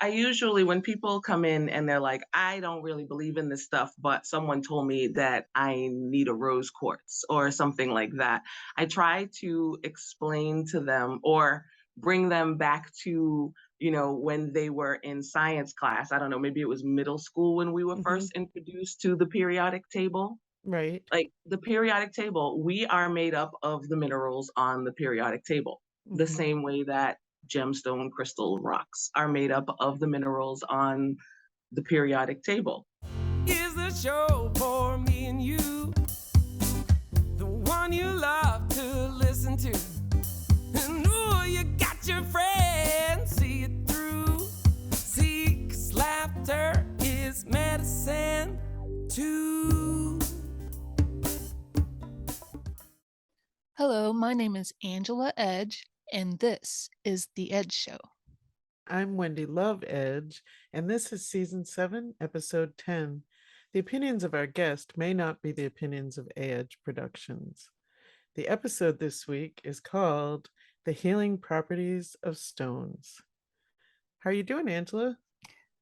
I usually, when people come in and they're like, I don't really believe in this stuff, but someone told me that I need a rose quartz or something like that, I try to explain to them or bring them back to, when they were in science class. I don't know, maybe it was middle school when we were Hmm. first introduced to the periodic table. Right. Like the periodic table, we are made up of the minerals on the periodic table, the Hmm. same way that gemstone crystal rocks are made up of the minerals on the periodic table. Is the show for me and you, the one you love to listen to. And ooh, you got your friends, see it through. See, 'cause laughter is medicine too. Hello, my name is Angela Edge, and this is The Edge Show. I'm Wendy Love Edge, and this is season 7, episode 10. The opinions of our guest may not be the opinions of Edge Productions. The episode this week is called The Healing Properties of Stones. How are you doing, Angela?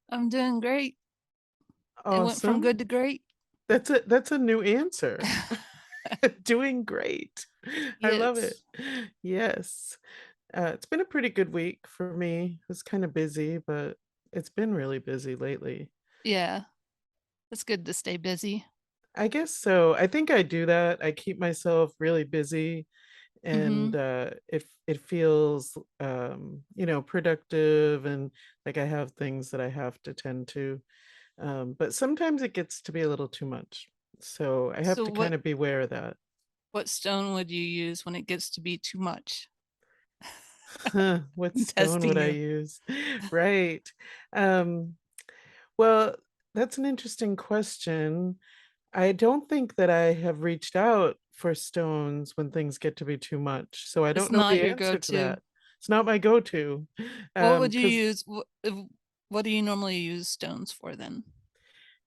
I'm doing great. It went from Awesome. good to great. That's a new answer. Doing great. I love it. Yes. Yes. It's been a pretty good week for me. It was kind of busy, but it's been really busy lately. Yeah, it's good to stay busy. I guess so. I think I do that. I keep myself really busy, Mm-hmm. and it feels productive, and like I have things that I have to tend to. But sometimes it gets to be a little too much. So I have So to what kind of beware of that. what stone would you use when it gets to be too much? What I'm stone would testing I you. use? Right. Um, well, that's an interesting question. I don't think that I have reached out for stones when things get to be too much. So I It's don't know not the your answer to go-to. that. It's not my go-to. What would you Because use? What do you normally use stones for then?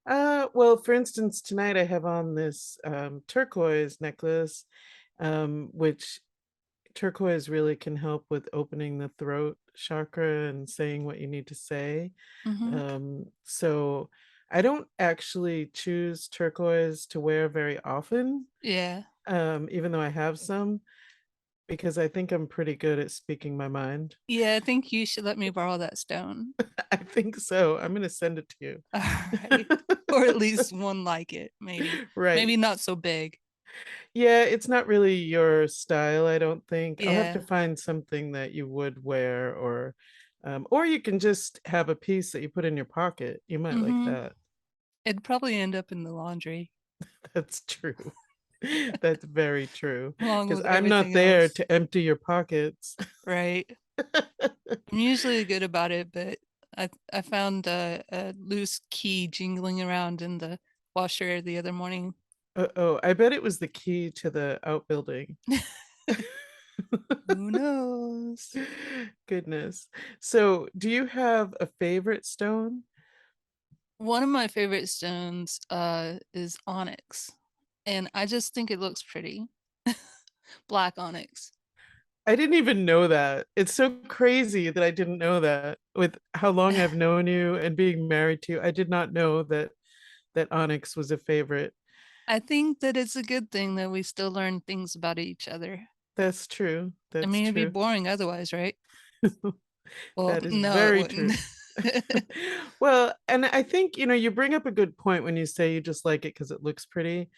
well, for instance, tonight I have on this turquoise necklace, which turquoise really can help with opening the throat chakra and saying what you need to say. Mm-hmm. So I don't actually choose turquoise to wear very often, Yeah. even though I have some, because I think I'm pretty good at speaking my mind. Yeah, I think you should let me borrow that stone. I think so. I'm going to send it to All right. Or at you. least one like it, maybe. Right. Maybe not so big. Yeah, it's not really your style, I don't think. I'll have to Yeah. find something that you would wear, or you can just have a piece that you put in your pocket. You might like Mm-hmm. that. It'd probably end up in the laundry That's true. That's very true. along Because with I'm not everything there else, to empty your pockets. right? I'm usually good about it, but I found a loose key jingling around in the washer the other morning. Oh, I bet it was the key to the outbuilding. Who knows? Goodness. So, do you have a favorite stone? One of my favorite stones is onyx, and I just think it looks pretty. Black onyx. I didn't even know that. It's so crazy that I didn't know that. With how long I've known you and being married to you, I did not know that onyx was a favorite. I think that it's a good thing that we still learn things about each other. That's true. I That's mean, it'd be true. boring otherwise, right? Well, That is no, it very wouldn't. true. Well, and I think, you bring up a good point when you say you just like it because it looks pretty.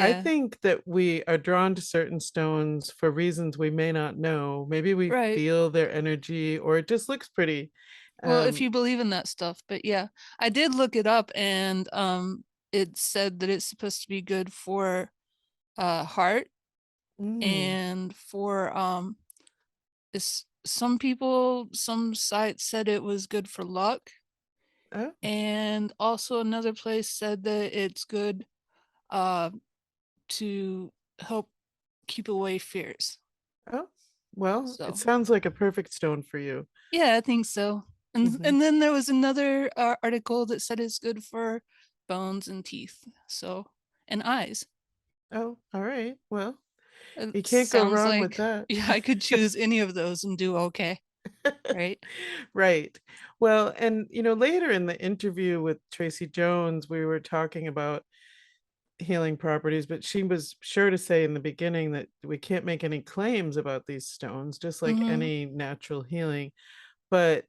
I Yeah, think that we are drawn to certain stones for reasons we may not know. Maybe we right. feel their energy or it just looks pretty. Well, if Um, you believe in that stuff, but yeah, I did look it up and it said that it's supposed to be good for heart mm, and for some people, some sites said it was good for luck, oh, and also another place said that it's good uh to help keep away fears. oh, well, it So sounds like a perfect stone for you. yeah, I think so. And Mhm. and then there was another article that said it's good for bones and teeth. So and eyes. Oh, all right. Well, It you can't go sounds wrong with like that. yeah, I could choose any of those and do okay. right? Right. Well, and later in the interview with Tracy Jones, we were talking about healing properties, but she was sure to say in the beginning that we can't make any claims about these stones, just like Mm-hmm. any natural healing. But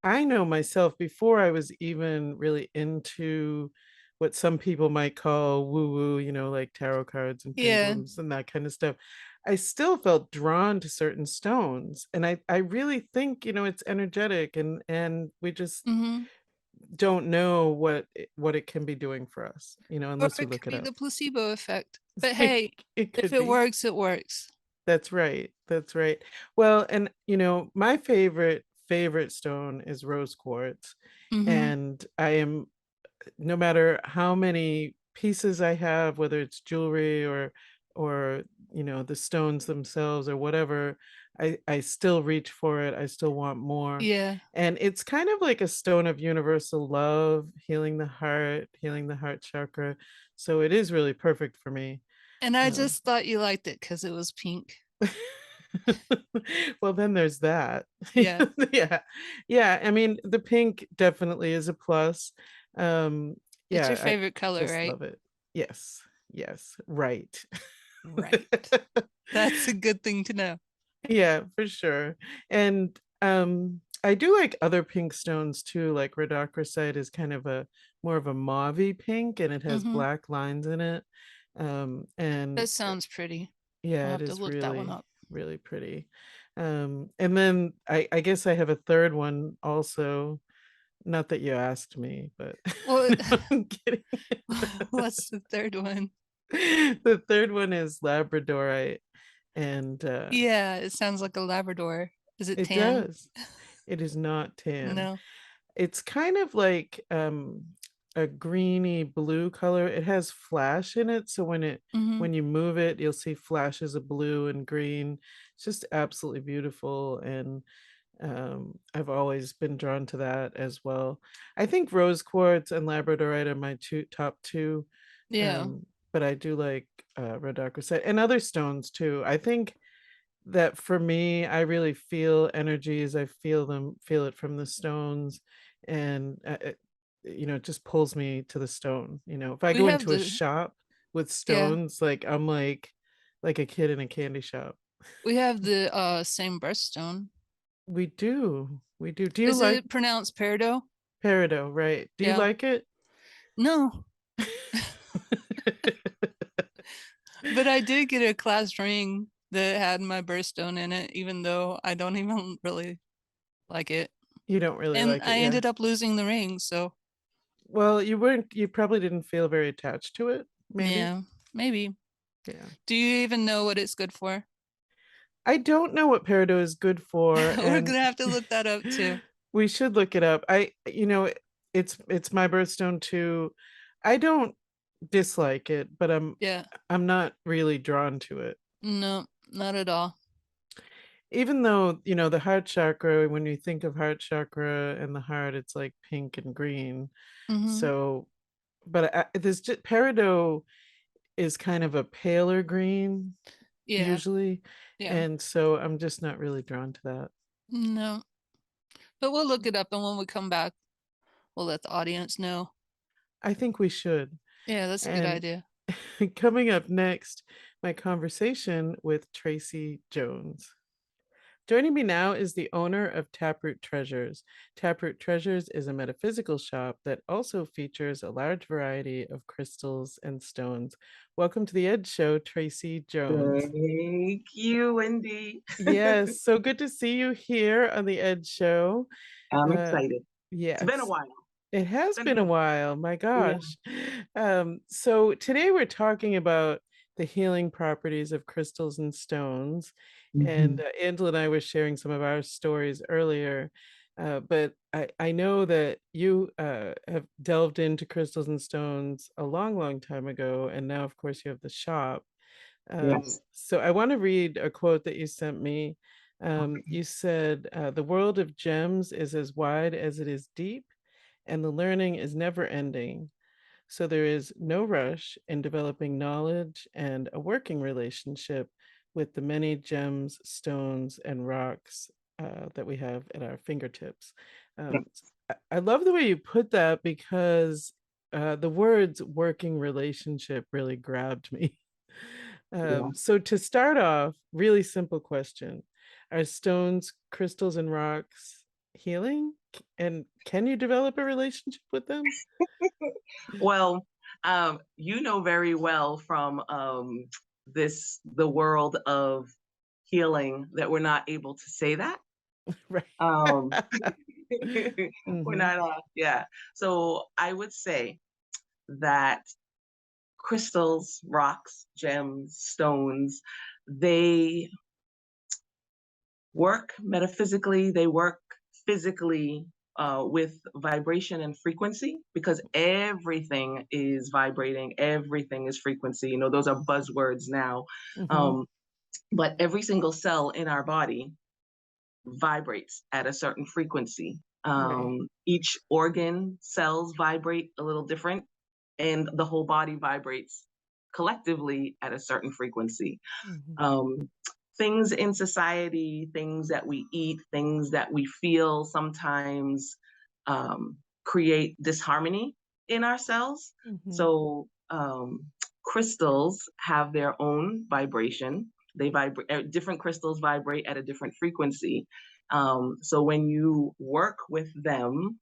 I know myself, before I was even really into what some people might call woo woo, like tarot cards and Yeah. pendulums and that kind of stuff, I still felt drawn to certain stones. And I really think, it's energetic, and we just Mm-hmm. don't know what it can be doing for us, Or unless we it look could it be up. the placebo effect. But It, hey, it if could it be. works, it works. That's right. That's right. Well, and my favorite stone is rose quartz. Mm-hmm. And I am, no matter how many pieces I have, whether it's jewelry or the stones themselves or whatever, I still reach for it. I still want more. Yeah. And it's kind of like a stone of universal love, healing the heart chakra. So it is really perfect for me. And I Um, just thought you liked it because it was pink. well, then there's that. Yeah. Yeah. Yeah. I mean, the pink definitely is a plus. It's your Yeah, I favorite color, just right? love it. Yes. Yes. Right. Right. That's a good thing to know. Yeah, for sure. And I do like other pink stones too, like rhodochrosite is kind of a more of a mauvey pink, and it has Mm-hmm. black lines in it. And That sounds pretty. I'll yeah, it have to is look that one really, up. really pretty. And then I guess I have a third one also. Not that you asked me, but Well, no, I'm kidding. what's the third one? The third one is Labradorite, and Yeah, it sounds like a Labrador. Is it it tan? does. It is not tan. No. It's kind of like a greeny blue color. It has flash in it, so Mm-hmm. when you move it, you'll see flashes of blue and green. It's just absolutely beautiful, and I've always been drawn to that as well. I think rose quartz and labradorite are my top two, Yeah. um, but I do like rhodochrosite and other stones too. I think that for me, I really feel energies. I feel it from the stones, and it just pulls me to the stone. If I We go have into a the shop with yeah. stones, like I'm like a kid in a candy shop. We have the same birthstone. We do. We do. Do you Is like it pronounced peridot? peridot, right? Do you Yeah. like it? No. But I did get a class ring that had my birthstone in it, even though I don't even really like it. You don't really And like it, I yeah. ended up losing the ring, so Well, you probably didn't feel very attached to it, maybe. yeah, maybe. Yeah. Do you even know what it's good for? I don't know what peridot is good for, We're and gonna have to look that up too. we should look it up. It's my birthstone too. I don't dislike it, but Yeah. I'm not really drawn to it. No, not at all. Even though, the heart chakra, when you think of heart chakra and the heart, it's like pink and green. Mm-hmm. So, but this peridot is kind of a paler green Yeah. usually, Yeah. and so I'm just not really drawn to that. No. But we'll look it up, and when we come back, we'll let the audience know. I think we should. Yeah, that's a good And idea. coming up next, my conversation with Tracy Jones. Joining me now is the owner of Taproot Treasures. Taproot Treasures is a metaphysical shop that also features a large variety of crystals and stones. Welcome to the Ed Show, Tracy Jones. Thank you, Wendy. Yes, so good to see you here on the Ed Show. I'm Uh, excited. It's been a yes, while. it has Been a been a minute. while. My Yeah. gosh. So today we're talking about the healing properties of crystals and stones. And Mhm. Angela and I were sharing some of our stories earlier. But I know that you have delved into crystals and stones a long, long time ago. And now, of course, you have the shop. Yes. So I want to read a quote that you sent me. Okay. You said, the world of gems is as wide as it is deep, and the learning is never ending. So there is no rush in developing knowledge and a working relationship with the many gems, stones, and rocks that we have at our fingertips. Yep. I love the way you put that because the words working relationship really grabbed me. Yeah. So to start off, really simple question. Are stones, crystals, and rocks healing? And can you develop a relationship with them? Well, you know very well from the world of healing that we're not able to say that. Right. Um, we're Mhm, not, yeah. So I would say that crystals, rocks, gems, stones, they work metaphysically, they work physically with vibration and frequency because everything is vibrating, everything is frequency. You know, those are buzzwords now. mhm, Um, but every single cell in our body vibrates at a certain frequency. right. Each organ cells vibrate a little different, and the whole body vibrates collectively at a certain frequency. Mhm, Um, Things in society, things that we eat, things that we feel sometimes create disharmony in ourselves. mhm, So crystals have their own vibration. They vibrate, different crystals vibrate at a different frequency. So when you work with them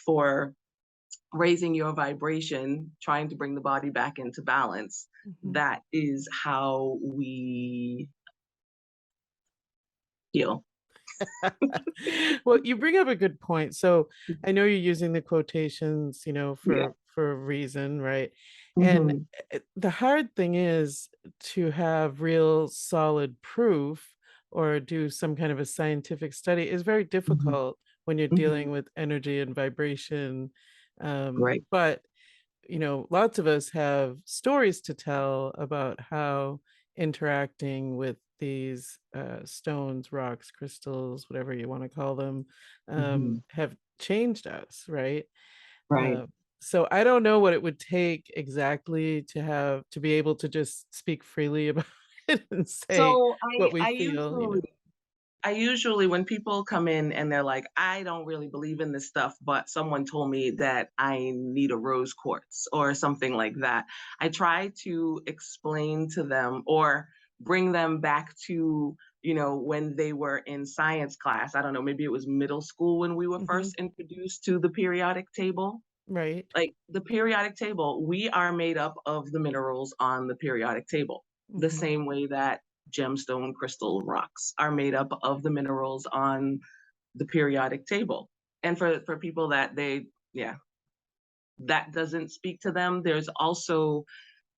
for raising your vibration, trying to bring the body back into balance, mhm. that is how we heal. Well, you bring up a good point. So I know you're using the quotations, Yeah. for a reason, right? And Hmm. the hard thing is to have real solid proof or do some kind of a scientific study is very Hmm. difficult when you're Hmm. dealing with energy and vibration. Right. But lots of us have stories to tell about how interacting with these stones, rocks, crystals, whatever you want to call them, Hmm. have changed us, right? Right. Uh, so I don't know what it would take exactly to be able to just speak freely about it and say So what we I feel. usually when people come in and they're like, I don't really believe in this stuff, but someone told me that I need a rose quartz or something like that. I try to explain to them or bring them back to, when they were in science class. I don't know, maybe it was middle school when we were Hmm. first introduced to the periodic table. Right. Like the periodic table, we are made up of the minerals on the periodic table, the Hmm. same way that gemstone crystal rocks are made up of the minerals on the periodic table. And for people that yeah, that doesn't speak to them, there's also,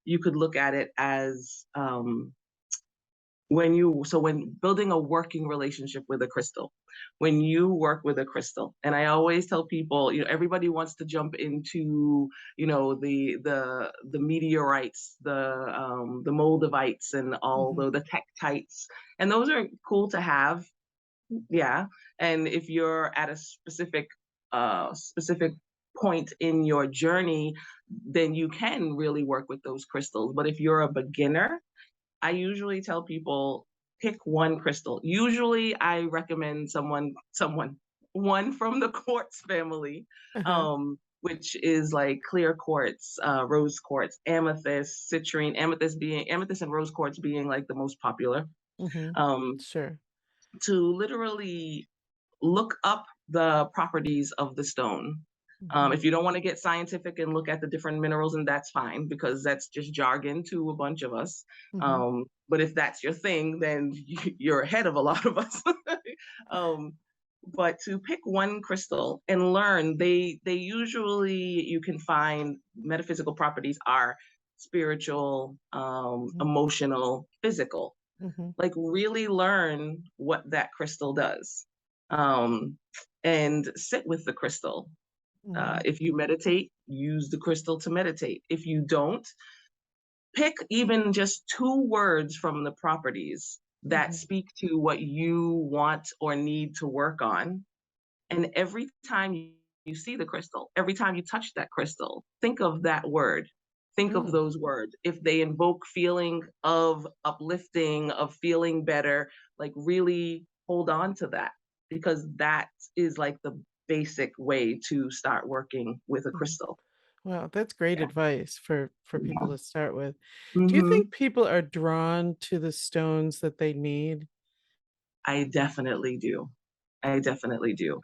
you could look at it as when building a working relationship with a crystal, when you work with a crystal, and I always tell people, everybody wants to jump into, the meteorites, the moldavites and all Hmm. the tektites, and those are cool to have. Yeah. And if you're at a specific point in your journey, then you can really work with those crystals. But if you're a beginner, I usually tell people pick one crystal. Usually I recommend one from the quartz family, Uh-huh. which is like clear quartz, rose quartz, amethyst, citrine, amethyst and rose quartz being like the most popular. Hmm. Um, Sure. to literally look up the properties of the stone. Hmm. If you don't want to get scientific and look at the different minerals, and that's fine because that's just jargon to a bunch of us. Hmm. But if that's your thing, then you're ahead of a lot of us. um, but to pick one crystal and learn, they usually, you can find metaphysical properties are spiritual, emotional, physical. Hmm. Like really learn what that crystal does, um, and sit with the crystal. Hmm. If you meditate, use the crystal to meditate. If you don't, pick even just 2 words from the properties that Hmm. speak to what you want or need to work on. And every time you see the crystal, every time you touch that crystal, think of that word. Think of Mm. those words. If they invoke feeling of uplifting, of feeling better, like really hold on to that, because that is like the basic way to start working with a crystal. Wow, that's great Yeah. advice for people Yeah. to start with. Do you Hmm. think people are drawn to the stones that they need? I definitely do. I definitely do.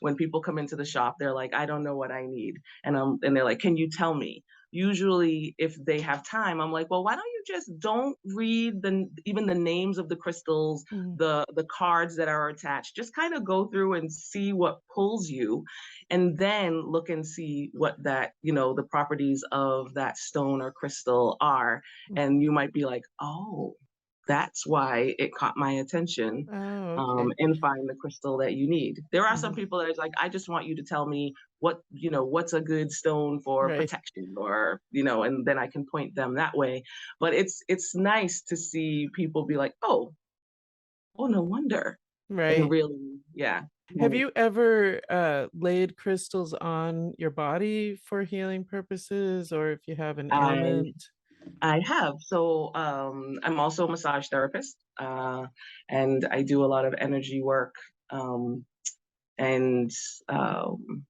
When people come into the shop, they're like, "I don't know what I need," and they're like, "Can you tell me?" Usually, if they have time, I'm like, "Well, why don't you just don't read even the names of the crystals, Mhm. the cards that are attached. Just kind of go through and see what pulls you, and then look and see what that the properties of that stone or crystal are, and you might be like, oh." That's why it caught my attention, Oh, okay. and find the crystal that you need. There are some Mhm. people that are like, I just want you to tell me what's a good stone for Right, protection, or, and then I can point them that way. But it's nice to see people be like, oh, no wonder. And right. really, yeah. Have Right. you ever laid crystals on your body for healing purposes, or if you have an I ailment? I have. So I'm also a massage therapist, and I do a lot of energy work. And um,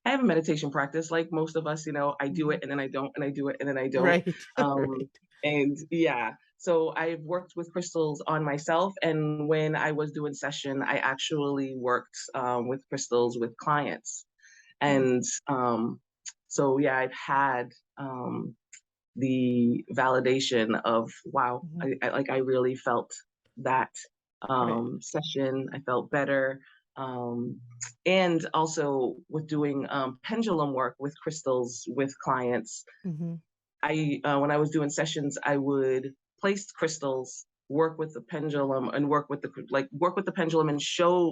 I have a meditation practice like most of us. I do it Mhm. and then I don't, and I do it and then I don't. Right, Um, right. and yeah, so I've worked with crystals on myself. And when I was doing session, I actually worked with crystals with clients. Mm, And so, yeah, I've had the validation of, wow, mhm. I really felt that Right. session. I felt better. Um, and also with doing pendulum work with crystals with clients, Mhm. when I was doing sessions, I would place crystals, work with the pendulum, and work with the pendulum, and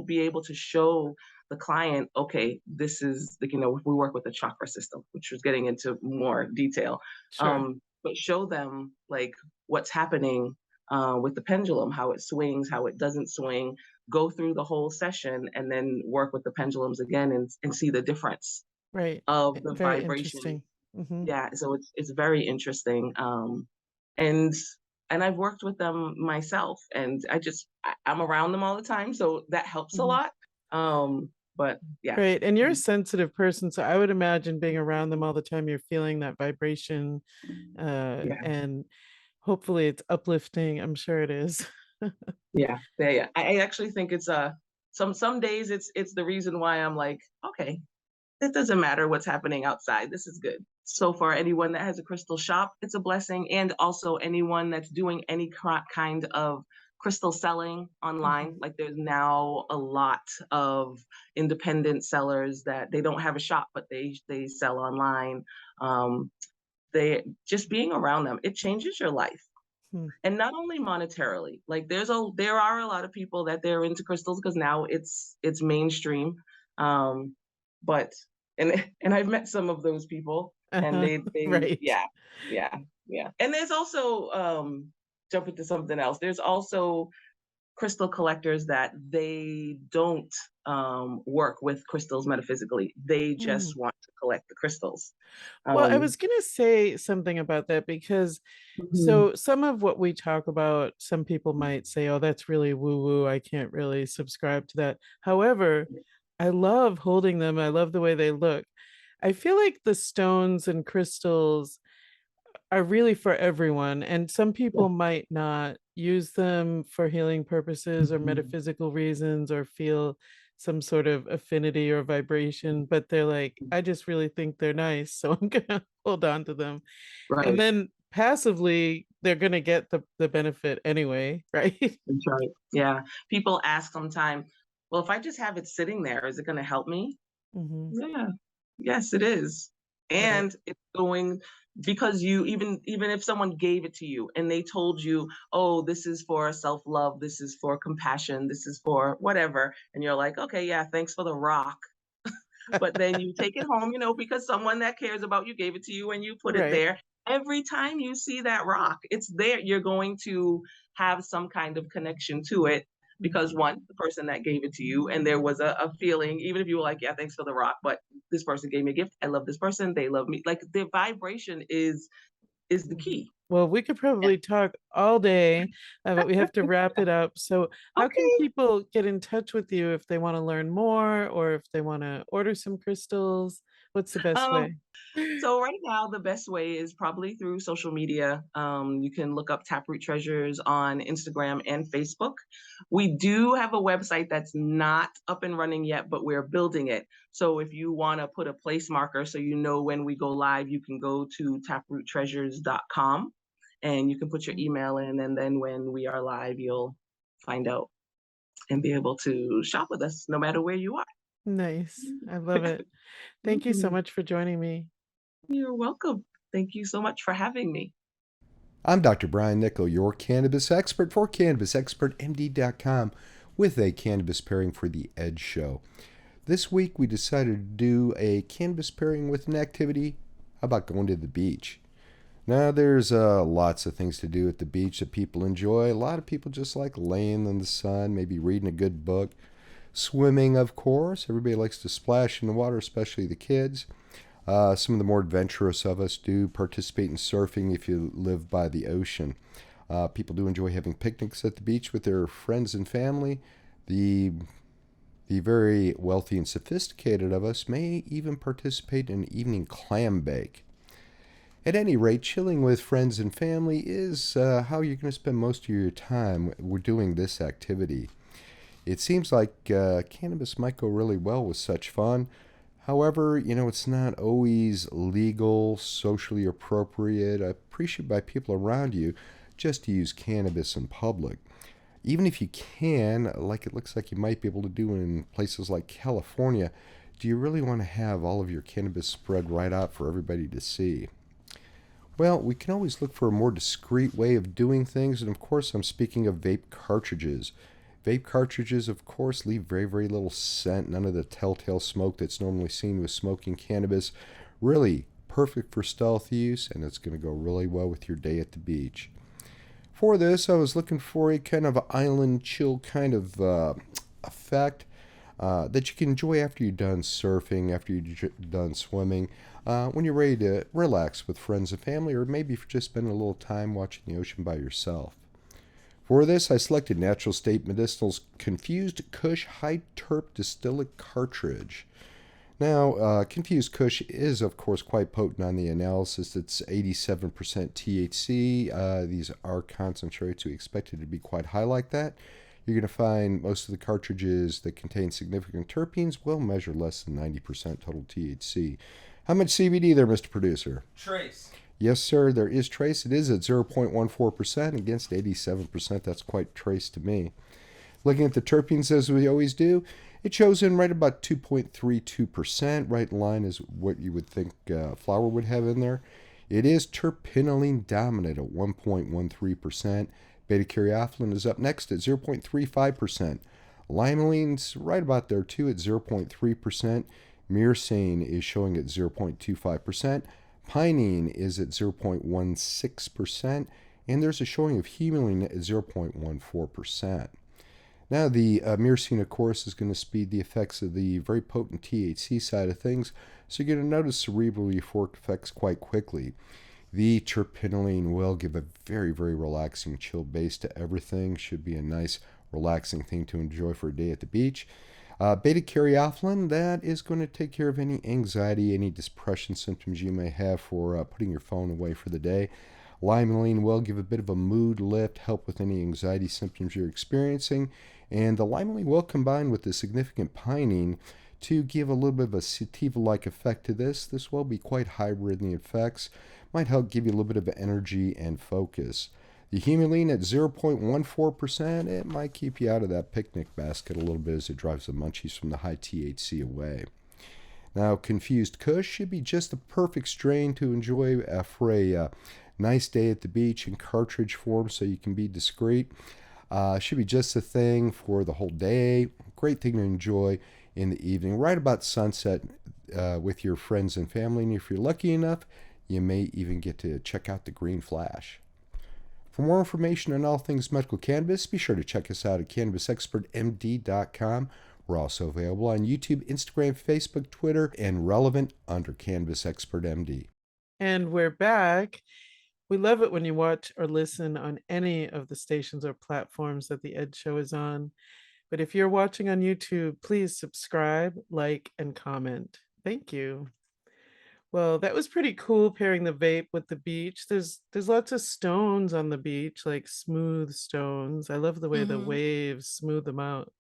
be able to show the client, okay, this is we work with the chakra system, which was getting into more detail. Sure. But show them like what's happening with the pendulum, how it swings, how it doesn't swing, go through the whole session, and then work with the pendulums again, and see the difference Right. of the Very vibration. interesting. Mhm. Yeah, so it's very interesting. And I've worked with them myself, and I'm around them all the time, so that helps a Mhm. lot. But yeah. Right, and you're a Mhm. sensitive person, so I would imagine being around them all the time, you're feeling that vibration, Yeah, and hopefully it's uplifting. I'm sure it is. yeah, yeah, yeah. I actually think it's some days it's the reason why I'm like, okay, it doesn't matter what's happening outside. This is good. So for anyone that has a crystal shop, it's a blessing. And also anyone that's doing any kind of crystal selling online. Mhm. Like there's now a lot of independent sellers that they don't have a shop, but they sell online. They just being around them, it changes your life. Hmm. And not only monetarily, like there are a lot of people that they're into crystals because now it's mainstream. Um, but and I've met some of those people, and Uh-huh. they Right. yeah, yeah, yeah. And there's also jumping to something else. There's also crystal collectors that they don't work with crystals metaphysically. They Mm. just want to collect the crystals. Well, I Um, was gonna say something about that because mhm, so some of what we talk about, some people might say, "Oh, that's really woo-woo. I can't really subscribe to that." However, I love holding them. I love the way they look. I feel like the stones and crystals are really for everyone, and some yeah, people might not use them for healing purposes or mhm, metaphysical reasons or feel some sort of affinity or vibration, but they're like, I just really think they're nice, so I'm gonna hold on to them. And right. then passively, they're gonna get the benefit anyway, right? That's right. Yeah. People ask sometimes, well, if I just have it sitting there, is it going to help me? Mhm. Yeah. Yes, it is. Right. And it's going because you even if someone gave it to you and they told you, oh, this is for self-love, this is for compassion, this is for whatever, and you're like, okay, yeah, thanks for the rock. But then you take it home, because someone that cares about you gave it to you and you put it Right. there. Every time you see that rock, it's there. You're going to have some kind of connection to it Mm. because one, the person that gave it to you, and there was a feeling, even if you were like, yeah, thanks for the rock, but this person gave me a gift. I love this person. They love me. Like the vibration is the Mhm. key. Well, we could Yeah. probably talk all day, but we have to wrap it up. So how can Okay. people get in touch with you if they want to learn more or if they want to order some crystals? What's the best Um, way? so right now, the best way is probably through social media. You can look up Taproot Treasures on Instagram and Facebook. We do have a website that's not up and running yet, but we're building it. So if you want to put a place marker so you know when we go live, you can go to taproottreasures.com and you can put your email in. And then when we are live, you'll find out and be able to shop with us no matter where you are. Nice. I love it. Thank you so Mhm. much for joining me. You're welcome. Thank you so much for having me. I'm Dr. Brian Nichol, your cannabis expert for CannabisExpertMD.com with a cannabis pairing for the 𝐦𝐤𝐤. This week we decided to do a cannabis pairing with an activity. How about going to the beach? Now, there's lots of things to do at the beach that people enjoy. A lot of people just like laying in the sun, maybe reading a good book. Swimming, of course. Everybody likes to splash in the water, especially the kids. Some of the more adventurous of us do participate in surfing if you live by the ocean. People do enjoy having picnics at the beach with their friends and family. The very wealthy and sophisticated of us may even participate in an evening clam bake. At any rate, chilling with friends and family is how you're going to spend most of your time. We're doing this activity. It seems like cannabis might go really well with such fun. However, it's not always legal, socially appropriate, appreciated by people around you just to use cannabis in public. Even if you can, like it looks like you might be able to do in places like California, do you really want to have all of your cannabis spread right out for everybody to see? Well, we can always look for a more discreet way of doing things, and of course I'm speaking of vape cartridges. Vape cartridges, of course, leave very, very little scent, none of the telltale smoke that's normally seen with smoking cannabis. Really perfect for stealth use, and it's going to go really well with your day at the beach. For this, I was looking for a kind of island chill kind of effect that you can enjoy after you're done surfing, after you're done swimming, when you're ready to relax with friends and family, or maybe if you're just spending a little time watching the ocean by yourself. For this, I selected Natural State Medicinal's Confused Kush High Terp Distillate Cartridge. Now, Confused Kush is, of course, quite potent on the analysis. It's 87% THC. These are concentrates. We expect it to be quite high like that. You're going to find most of the cartridges that contain significant terpenes will measure less than 90% total THC. How much CBD there, Mr. Producer? Trace. Yes, sir, there is trace. It is at 0.14% against 87%. That's quite trace to me. Looking at the terpenes as we always do, it shows in right about 2.32%, right in line is what you would think flower would have in there. It is terpinolene dominant at 1.13%. Beta-caryophyllene is up next at 0.35%. Limonene right about there too at 0.3%. Myrcene is showing at 0.25%. Pinene is at 0.16%, and there's a showing of humulene at 0.14%. Now, the myrcene, of course, is going to speed the effects of the very potent THC side of things, so you're going to notice cerebral euphoric effects quite quickly. The terpinolene will give a very, very relaxing chill base to everything. Should be a nice, relaxing thing to enjoy for a day at the beach. Beta-caryophyllene, that is going to take care of any anxiety, any depression symptoms you may have for putting your phone away for the day. Limonene will give a bit of a mood lift, help with any anxiety symptoms you're experiencing. And the limonene will combine with the significant pinene to give a little bit of a sativa-like effect to this. This will be quite hybrid in the effects. Might help give you a little bit of energy and focus. The humulene at 0.14%, it might keep you out of that picnic basket a little bit as it drives the munchies from the high THC away. Now, Confused Kush should be just the perfect strain to enjoy for a nice day at the beach in cartridge form so you can be discreet. Should be just the thing for the whole day. Great thing to enjoy in the evening, right about sunset with your friends and family. And if you're lucky enough, you may even get to check out the green flash. For more information on all things medical cannabis, be sure to check us out at CannabisExpertMD.com. We're also available on YouTube, Instagram, Facebook, Twitter, and relevant under Cannabis Expert MD. And we're back. We love it when you watch or listen on any of the stations or platforms that the Ed Show is on. But if you're watching on YouTube, please subscribe, like, and comment. Thank you. Well, that was pretty cool pairing the vape with the beach. There's lots of stones on the beach, like smooth stones. I love the way the Mhm. waves smooth them out.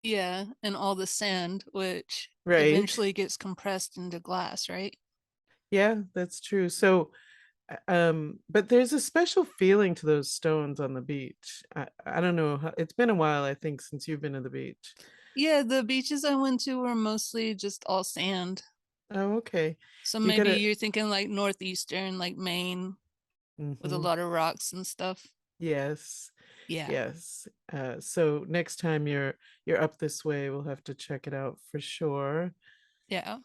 Yeah, and all the sand, which Right. eventually gets compressed into glass, right? Yeah, that's true. So, but there's a special feeling to those stones on the beach. I don't know how, it's been a while, I think, since you've been to the beach. Yeah, the beaches I went to were mostly just all sand. Oh, okay. So You maybe gotta, you're thinking like northeastern, like Maine, with a mhm. lot of rocks and stuff. Yes, Yeah. yes. So next time you're up this way, we'll have to check it out for sure. Yeah.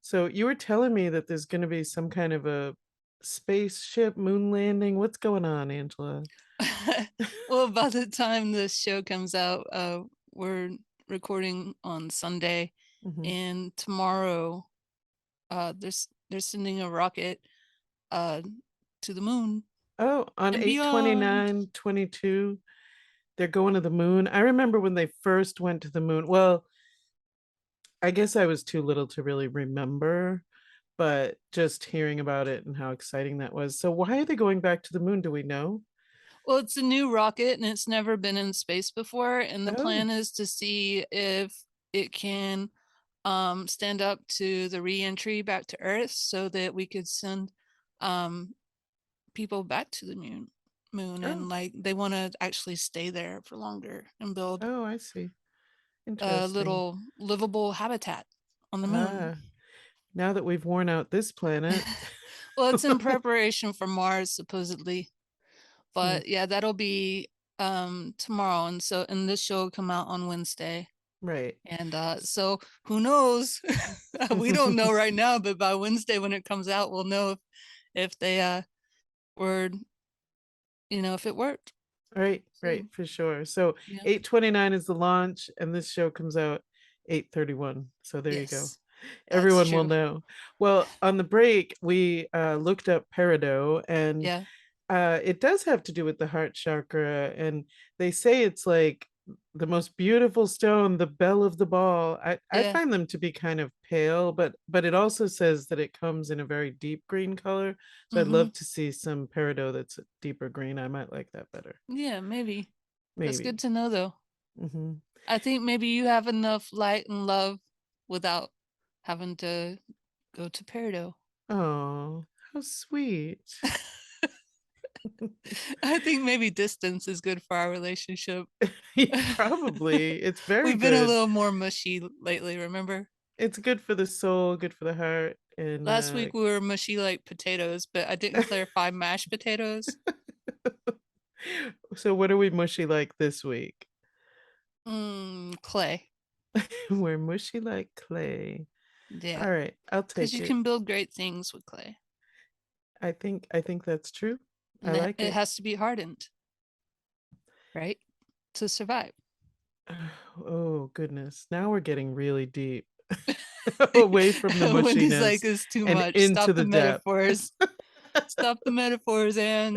So you were telling me that there's going to be some kind of a spaceship moon landing. What's going on, Angela? Well, by the time this show comes out, we're recording on Sunday, Mhm. and tomorrow, they're sending a rocket to the moon Oh, on and eight beyond. 22, they're going to the moon. I remember when they first went to the moon. Well, I guess I was too little to really remember, but just hearing about it and how exciting that was. So why are they going back to the moon? Do we know? Well, it's a new rocket and it's never been in space before, and the Oh, plan is to see if it can stand up to the re-entry back to Earth so that we could send um people back to the moon, oh, and like they want to actually stay there for longer and build oh, I see. a Interesting. little livable habitat on the moon. Ah, now that we've worn out this planet. Well, it's in preparation for Mars supposedly, Hmm, but yeah, that'll be tomorrow, and this show will come out on Wednesday. right. And so who knows? We don't know right now, but by Wednesday when it comes out, we'll know if they were, if it worked. Right, So right, for sure. So yeah. 8/29 is the launch, and this show comes out 8/31. So there you go. Yes, that's Everyone will true. know. Well, on the break, we looked up peridot, and Yeah. it does have to do with the heart chakra, and they say it's like the most beautiful stone, the belle of the ball. I Yeah. find them to be kind of pale, but it also says that it comes in a very deep green color. So I'd Mm-hmm. love to see some peridot that's a deeper green. I might like that better. Yeah, maybe. That's Maybe. good to know though. Hmm. I think maybe you have enough light and love without having to go to peridot. Oh, how sweet. I think maybe distance is good for our relationship. Probably. It's very We've been a good. little more mushy lately, remember? It's good for the soul, good for the heart, and Last week we were mushy like potatoes, but I didn't clarify mashed potatoes. so what are we mushy like this week? Clay. We're mushy like clay. Yeah. All right, I'll Because take you it. can build great things with clay. I think that's true. I And like it it. has to be hardened, right? To survive. Oh goodness. Now we're getting really deep. Away from the Wendy's like, mushiness it's too and much. into Stop the the depth. metaphors. Stop the metaphors, and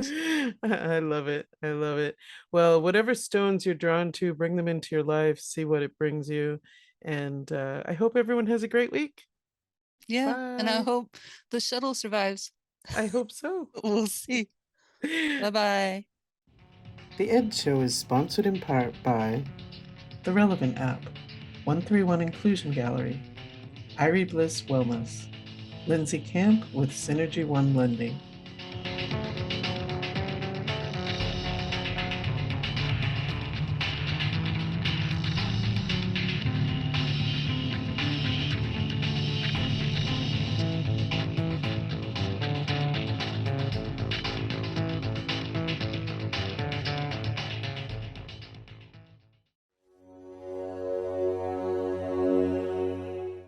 I love it. I love it. Well, whatever stones you're drawn to, bring them into your life, see what it brings you. And I hope everyone has a great week. yeah. And I Bye. hope the shuttle survives. I hope so. We'll see. Bye bye. The Ed Show is sponsored in part by The Relevant app, 131 Inclusion Gallery, Irie Bliss Wellness, Lindsay Camp with Synergy One Lending,